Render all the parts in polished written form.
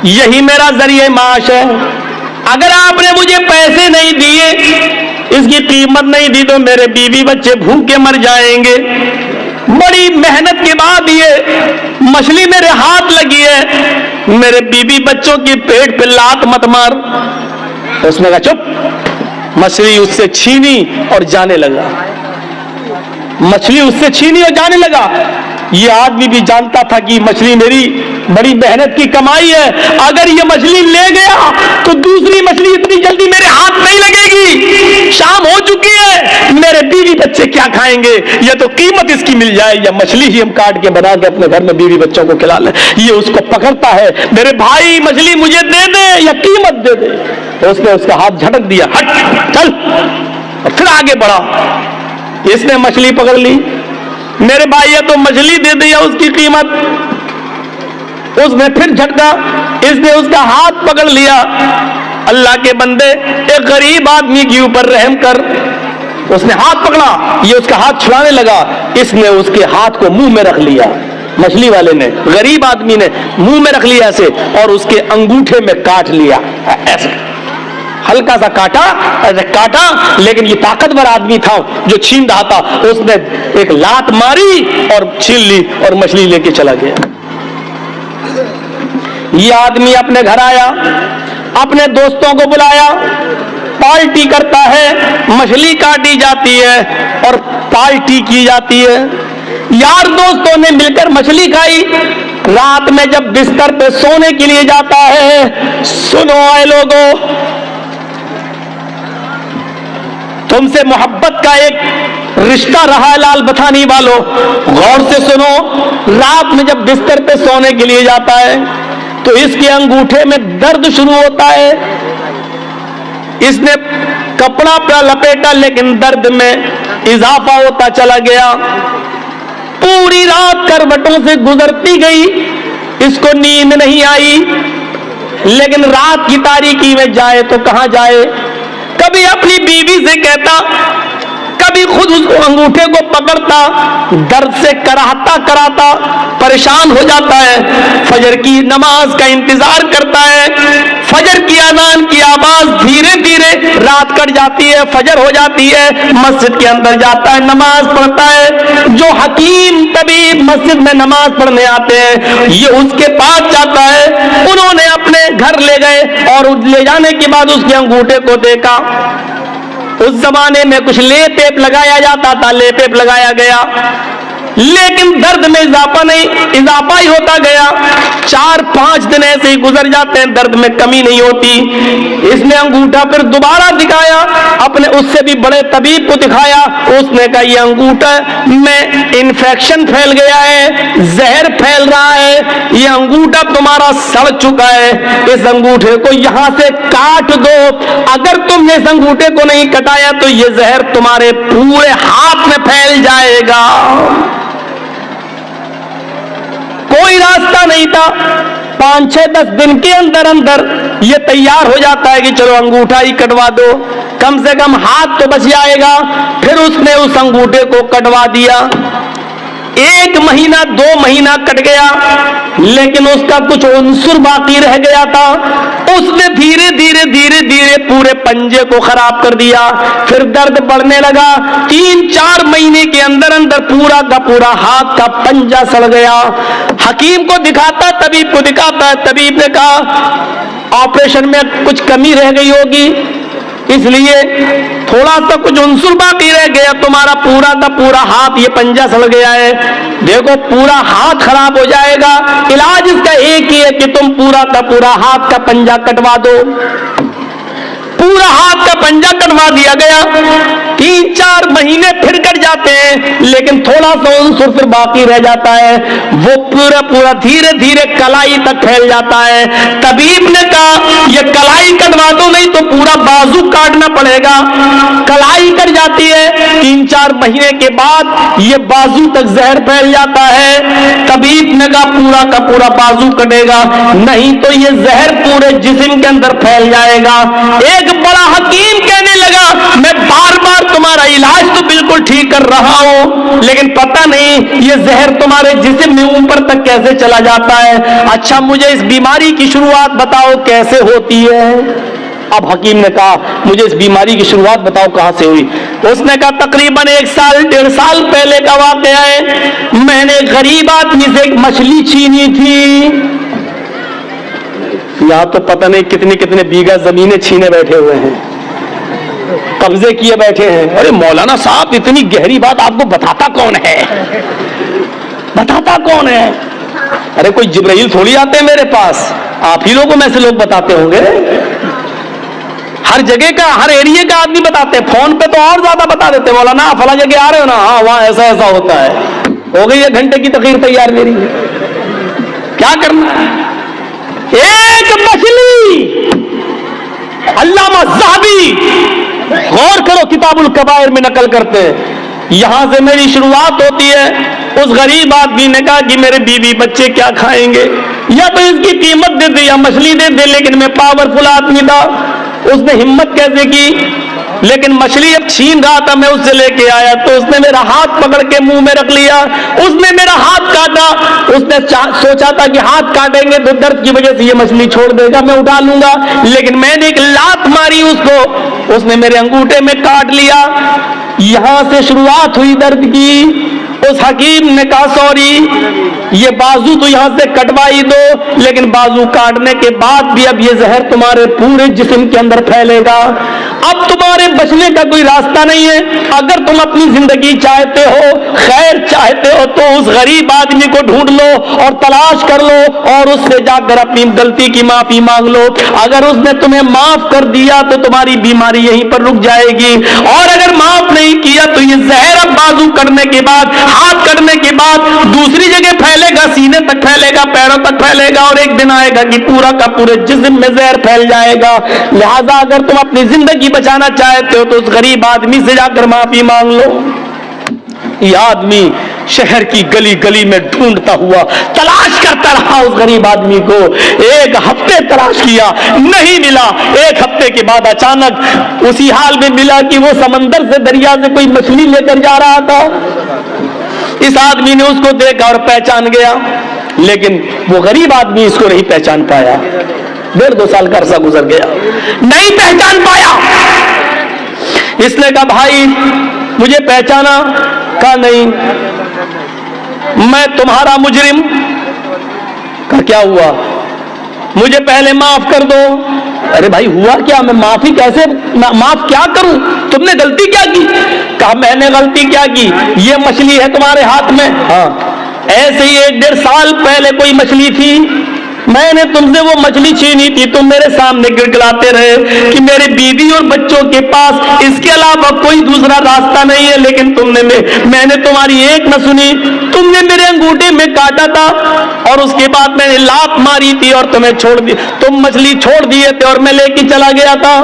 یہی میرا ذریعہ معاش ہے. اگر آپ نے مجھے پیسے نہیں دیے, اس کی قیمت نہیں دی, تو میرے بیوی بچے بھوکے مر جائیں گے. بڑی محنت کے بعد یہ مچھلی میرے ہاتھ لگی ہے, میرے بیوی بچوں کی پیٹ پہ لات مت مار. اس نے کہا چپ. مچھلی اس سے چھینی اور جانے لگا. مچھلی اس سے چھینی اور جانے لگا. یہ آدمی بھی جانتا تھا کہ مچھلی میری بڑی محنت کی کمائی ہے, اگر یہ مچھلی لے گیا تو دوسری مچھلی اتنی جلدی میرے ہاتھ نہیں لگے گی. شام ہو چکی ہے, میرے بیوی بچے کیا کھائیں گے؟ یہ تو قیمت اس کی مل جائے, یا مچھلی ہی ہم کاٹ کے بنا کے اپنے گھر میں بیوی بچوں کو کھلا لیں. یہ اس کو پکڑتا ہے, میرے بھائی مچھلی مجھے دے دے یا قیمت دے دے. تو اس نے اس کا ہاتھ جھٹک دیا, ہٹ چل, اور پھر آگے بڑھا. اس نے مچھلی پکڑ لی. میرے بھائی تو مچھلی دے دیا اس کی قیمت. اس نے پھر جھٹکا, اس نے اس کا ہاتھ پکڑ لیا. اللہ کے بندے, ایک غریب آدمی کے اوپر رحم کر. اس نے ہاتھ پکڑا, یہ اس کا ہاتھ چھڑانے لگا. اس نے اس کے ہاتھ کو منہ میں رکھ لیا. مچھلی والے نے, غریب آدمی نے منہ میں رکھ لیا ایسے, اور اس کے انگوٹھے میں کاٹ لیا ایسے. ہلکا سا کاٹا, ایسے کاٹا, لیکن یہ طاقتور آدمی تھا جو چھین رہا تھا. اس نے ایک لات ماری اور چھین لی اور مچھلی لے کے چلا گیا. یہ آدمی اپنے گھر آیا, اپنے دوستوں کو بلایا, پارٹی کرتا ہے. مچھلی کاٹی جاتی ہے اور پارٹی کی جاتی ہے. یار دوستوں نے مل کر مچھلی کھائی. رات میں جب بستر پہ سونے کے لیے جاتا ہے, سنو اے لوگوں, تم سے محبت کا ایک رشتہ رہا ہے لال بتھانی والوں, غور سے سنو. رات میں جب بستر پہ سونے کے لیے جاتا ہے تو اس کے انگوٹھے میں درد شروع ہوتا ہے. اس نے کپڑا پہ لپیٹا, لیکن درد میں اضافہ ہوتا چلا گیا. پوری رات کروٹوں سے گزرتی گئی, اس کو نیند نہیں آئی. لیکن رات کی تاریکی میں جائے تو کہاں جائے؟ کبھی اپنی بیوی سے کہتا, کبھی خود اس کو انگوٹھے کو پکڑتا, درد سے کراہتا کراتا پریشان ہو جاتا ہے. فجر کی نماز کا انتظار کرتا ہے. فجر کی اذان کی آواز دھیرے دھیرے رات کٹ جاتی ہے, فجر ہو جاتی ہے. مسجد کے اندر جاتا ہے, نماز پڑھتا ہے. جو حکیم طبیب مسجد میں نماز پڑھنے آتے ہیں, یہ اس کے پاس جاتا ہے. انہوں نے اپنے گھر لے گئے اور لے جانے کے بعد اس کے انگوٹھے کو دیکھا. اس زمانے میں کچھ لیپ لگایا جاتا تھا, لیپ لگایا گیا, لیکن درد میں اضافہ نہیں, اضافہ ہی ہوتا گیا. 4-5 دن ایسے ہی گزر جاتے ہیں, درد میں کمی نہیں ہوتی. اس نے انگوٹھا پھر دوبارہ دکھایا, اپنے اس سے بھی بڑے طبیب کو دکھایا. اس نے کہا یہ انگوٹھا میں انفیکشن پھیل گیا ہے, زہر پھیل رہا ہے, یہ انگوٹھا تمہارا سڑ چکا ہے. اس انگوٹھے کو یہاں سے کاٹ دو. اگر تم نے اس انگوٹھے کو نہیں کٹایا تو یہ زہر تمہارے پورے ہاتھ میں پھیل جائے گا. کوئی راستہ نہیں تھا. 5-6-10 دن کے اندر اندر یہ تیار ہو جاتا ہے کہ چلو انگوٹھا ہی کٹوا دو, کم سے کم ہاتھ تو بچ جائے گا. پھر اس نے اس انگوٹھے کو کٹوا دیا. 1 مہینہ 2 مہینہ کٹ گیا, لیکن اس کا کچھ عنصر باقی رہ گیا تھا. اس نے دھیرے دھیرے دھیرے دھیرے پورے پنجے کو خراب کر دیا. پھر درد بڑھنے لگا. 3-4 مہینے کے اندر اندر پورا کا پورا ہاتھ کا پنجہ سڑ گیا. حکیم کو دکھاتا, طبیب کو دکھاتا. طبیب نے کہا آپریشن میں کچھ کمی رہ گئی ہوگی, اس لیے تھوڑا سا کچھ عنصر باقی رہ گیا, تمہارا پورا کا پورا ہاتھ یہ پنجہ سڑ گیا ہے. دیکھو پورا ہاتھ خراب ہو جائے گا, علاج اس کا ایک ہی ہے کہ تم پورا کا پورا ہاتھ کا پنجہ کٹوا دو. پورا ہاتھ کا پنجہ کٹوا دیا گیا. 3-4 مہینے پھر کٹ جاتے ہیں, لیکن تھوڑا سا عنصر پھر باقی رہ جاتا ہے. وہ پورا پورا دھیرے دھیرے کلائی تک پھیل جاتا ہے. طبیب نے کہا یہ کلائی کٹوا دو, نہیں تو پورا بازو کاٹنا پڑے گا. کلائی کٹ جاتی ہے. 3-4 مہینے کے بعد یہ بازو تک زہر پھیل جاتا ہے. طبیب نے کہا پورا کا پورا بازو کٹے گا, نہیں تو یہ زہر پورے جسم کے اندر پھیل جائے گا. ایک बड़ा हकीम कहने लगा, मैं बार बार तुम्हारा इलाज तो बिल्कुल ठीक कर रहा हूं, लेकिन पता नहीं ये जहर तुम्हारे जिस्म में ऊपर तक कैसे चला जाता है। अच्छा मुझे इस बीमारी की शुरुआत बताओ कैसे होती है। अब हकीम ने कहा, मुझे इस बीमारी की शुरुआत बताओ कहां से हुई। तो उसने कहा, तकरीबन 1 साल 1.5 साल पहले का वाकया है। मैंने गरीब आदमी से एक मछली छीनी थी। यहां तो पता नहीं कितने कितने बीघा जमीनें छीने बैठे हुए हैं, कब्जे किए बैठे हैं। अरे मौलाना साहब, इतनी गहरी बात आपको बताता कौन है? बताता कौन है? अरे कोई जिब्राइल थोड़ी आते हैं मेरे पास, आप ही लोगों में से लोग बताते होंगे। हर जगह का, हर एरिया का आदमी बताते हैं। फोन पे तो और ज्यादा बता देते, मौलाना फला जगह आ रहे हो ना, हाँ वहां ऐसा ऐसा होता है। हो गई 1 घंटे की तकरीर तैयार मेरी, क्या करना है? एक मछली, अल्लामा ज़हाबी गौर करो किताबुल कबायर में नकल करते हैं। यहां से मेरी शुरुआत होती है। उस गरीब आदमी ने कहा कि मेरे बीवी बच्चे क्या खाएंगे, या तो इसकी कीमत दे दे या मछली दे दे। लेकिन मैं पावरफुल आदमी था, उसने हिम्मत कैसे की? लेकिन मछली अब छीन रहा था, मैं उससे लेके आया तो उसने मेरा हाथ पकड़ के मुंह में रख लिया। उसने मेरा हाथ काटा। उसने सोचा था कि हाथ काटेंगे तो दर्द की वजह से ये मछली छोड़ देगा, मैं उठा लूंगा। लेकिन मैंने एक लात मारी उसको, उसने मेरे अंगूठे में काट लिया। यहां से शुरुआत हुई दर्द की। उस हकीम ने कहा, सॉरी ये बाजू तो यहां से कटवा ही दो, लेकिन बाजू काटने के बाद भी अब ये जहर तुम्हारे पूरे जिस्म के अंदर फैलेगा। अब तुम्हारे बचने का कोई रास्ता नहीं है। अगर तुम अपनी जिंदगी चाहते हो, खैर चाहते हो, तो उस गरीब आदमी को ढूंढ लो और तलाश कर लो और उससे जाकर अपनी गलती की माफी मांग लो। अगर उसने तुम्हें माफ कर दिया तो तुम्हारी बीमारी यहीं पर रुक जाएगी, और अगर माफ नहीं किया तो ये जहर अब बाजू कटने के बाद, हाथ कटने के बाद दूसरी जगह फैलेगा, सीने तक फैलेगा, पैरों तक फैलेगा, और एक दिन आएगा कि पूरा का पूरे जिस्म में जहर फैल जाएगा। लिहाजा अगर तुम अपनी जिंदगी बचाना चाहते हो तो उस गरीब आदमी से जाकर माफी मांग लो। ये आदमी शहर की गली गली में ढूंढता हुआ तलाश करता रहा उस गरीब आदमी को। 1 हफ्ते तलाश किया, नहीं मिला। 1 हफ्ते के बाद अचानक उसी हाल में मिला कि वो समंदर से, दरिया से कोई मछली लेकर जा रहा था। इस आदमी ने उसको देखा और पहचान गया, लेकिन वो गरीब आदमी इसको नहीं पहचान पाया। 1.5-2 साल का अरसा गुजर गया, नहीं पहचान पाया। इसने कहा, भाई मुझे पहचाना? कहा नहीं, मैं तुम्हारा मुजरिम। कहा क्या हुआ? मुझे पहले माफ कर दो। अरे भाई हुआ क्या? मैं माफी कैसे, माफ क्या करूं? तुमने गलती क्या की? कहा मैंने गलती क्या की? ये मछली है तुम्हारे हाथ में। हाँ, ऐसे ही 1-1.5 साल पहले कोई मछली थी, मैंने तुमसे वो मछली छीनी थी। तुम मेरे सामने गिड़गिड़ाते रहे कि मेरे बीवी और बच्चों के पास इसके अलावा कोई दूसरा रास्ता नहीं है, लेकिन मैंने तुम्हारी एक न सुनी। तुमने मेरे अंगूठे में काटा था और उसके बाद मैंने लात मारी थी और तुम्हें छोड़ दी, तुम मछली छोड़ दिए थे और मैं लेके चला गया था।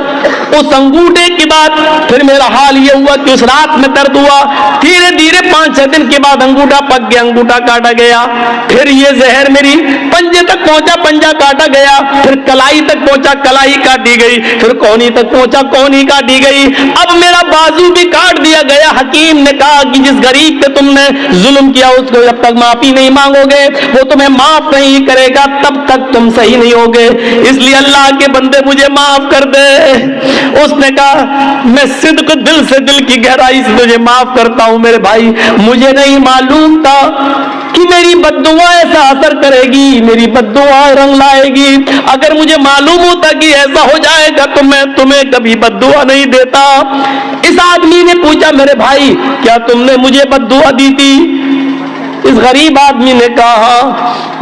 उस अंगूठे के बाद फिर मेरा हाल ये हुआ कि उस रात में दर्द हुआ। धीरे धीरे 5-6 दिन के बाद अंगूठा पक गया, अंगूठा काटा गया। फिर ये जहर मेरी पंजे तक पहुंचा, पंजा काटा गया। फिर कलाई तक पहुंचा, कलाई काटी गई। फिर कोहनी तक पहुंचा, कोहनी काटी गई। अब मेरा बाजू भी काट दिया गया। हकीम ने कहा कि जिस गरीब पे तुमने जुल्म किया उसको जब तक माफी नहीं मांगोगे वो तुम्हें माफ नहीं करेगा, तब तक तुम सही नहीं होगे। इसलिए अल्लाह के बंदे मुझे माफ कर दे। उसने कहा मैं सिद्क दिल से, दिल की गहराई से तुझे माफ करता हूं मेरे भाई। मुझे नहीं मालूम था कि मेरी बद्दुआ ऐसा असर करेगी, मेरी बद्दुआ रंग लाएगी। अगर मुझे मालूम होता कि ऐसा हो जाएगा तो मैं तुम्हें कभी बद्दुआ नहीं देता। इस आदमी ने पूछा मेरे भाई क्या तुमने मुझे बद्दुआ दी थी? इस गरीब आदमी ने कहा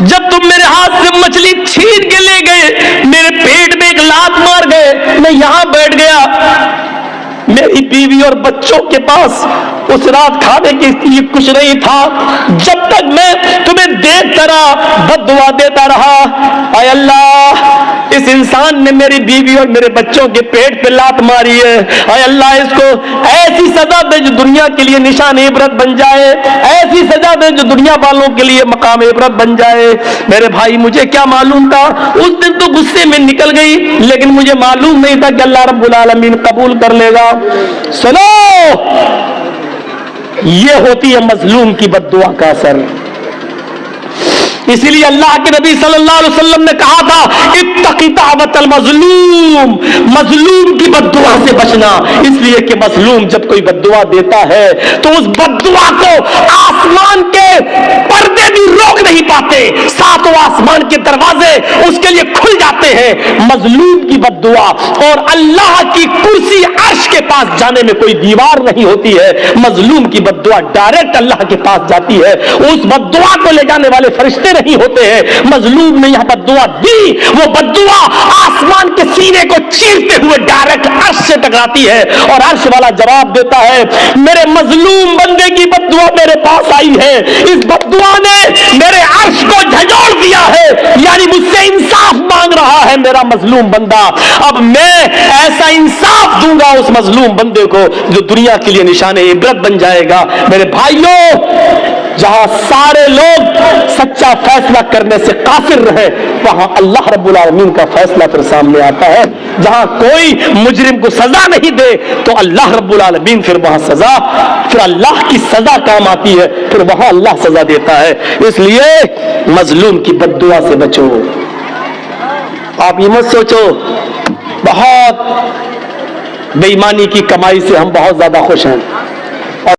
जब तुम मेरे हाथ से मछली छीन के ले गए, मेरे पेट में एक लात मार गए, मैं यहां बैठ गया, मेरी बीवी और बच्चों के पास उस रात खाने के लिए कुछ नहीं था। जब तक मैं तुम्हें देखता रहा, बद्दुआ देता रहा। आय अल्लाह, इस इंसान ने मेरी बीवी और मेरे बच्चों के पेट पे लात मारी है, और अल्लाह इसको ऐसी सजा दे जो दुनिया के लिए निशान इबरत बन जाए, ऐसी सजा दे जो दुनिया वालों के लिए मकाम इबरत बन जाए। मेरे भाई, मुझे क्या मालूम था, उस दिन तो गुस्से में निकल गई, लेकिन मुझे मालूम नहीं था कि अल्लाह रब्बुल आलमीन कबूल कर लेगा। सुनो, ये होती है मजलूम की बद्दुआ का असर। इसीलिए अल्लाह के नबी सल्लल्लाहु अलैहि वसल्लम ने कहा था, इत्तकी दावतल मजलूम, मजलूम की बद्दुआ से बचना। इसलिए कि मजलूम जब कोई बद्दुआ देता है तो उस बद्दुआ को आसमान के पर्दे भी रोक नहीं पाते, सातों आसमान के दरवाजे उसके लिए खुल जाते हैं। मजलूम की बद्दुआ, और अल्लाह की कुर्सी अर्श के पास जाने में कोई दीवार नहीं होती है। मजलूम की बद्दुआ डायरेक्ट अल्लाह के पास जाती है, उस बद्दुआ को ले जाने वाले फरिश्ते नहीं होते हैं। मजलूम ने यहां बद्दुआ दी, वो बद्दुआ आसमान के सीने को चीरते हुए डायरेक्ट अर्श से टकराती है, और अर्श वाला जवाब देता है, मेरे मजलूम बंदे की बद्दुआ मेरे पास आई है, इस बद्दुआ ने मेरे अर्श को झंझोड़ दिया है, यानी मुझसे इंसाफ मांग रहा है मेरा मजलूम बंदा। अब मैं ऐसा इंसाफ दूंगा उस मजलूम बंदे को जो दुनिया के लिए निशाने इबरत बन जाएगा। मेरे भाइयों, जहां सारे लोग सच्चा फैसला करने से काफिर रहे, वहां अल्लाह रब्बुल आलमीन का फैसला फिर सामने आता है। जहां कोई मुजरिम को सजा नहीं दे तो अल्लाह रब्बुल आलमीन फिर वहां सजा, फिर अल्लाह की सजा काम आती है, फिर वहां अल्लाह सजा देता है। इसलिए मजलूम की बद्दुआ से बचो। आप ये मत सोचो बहुत बेईमानी की कमाई से हम बहुत ज्यादा खुश हैं।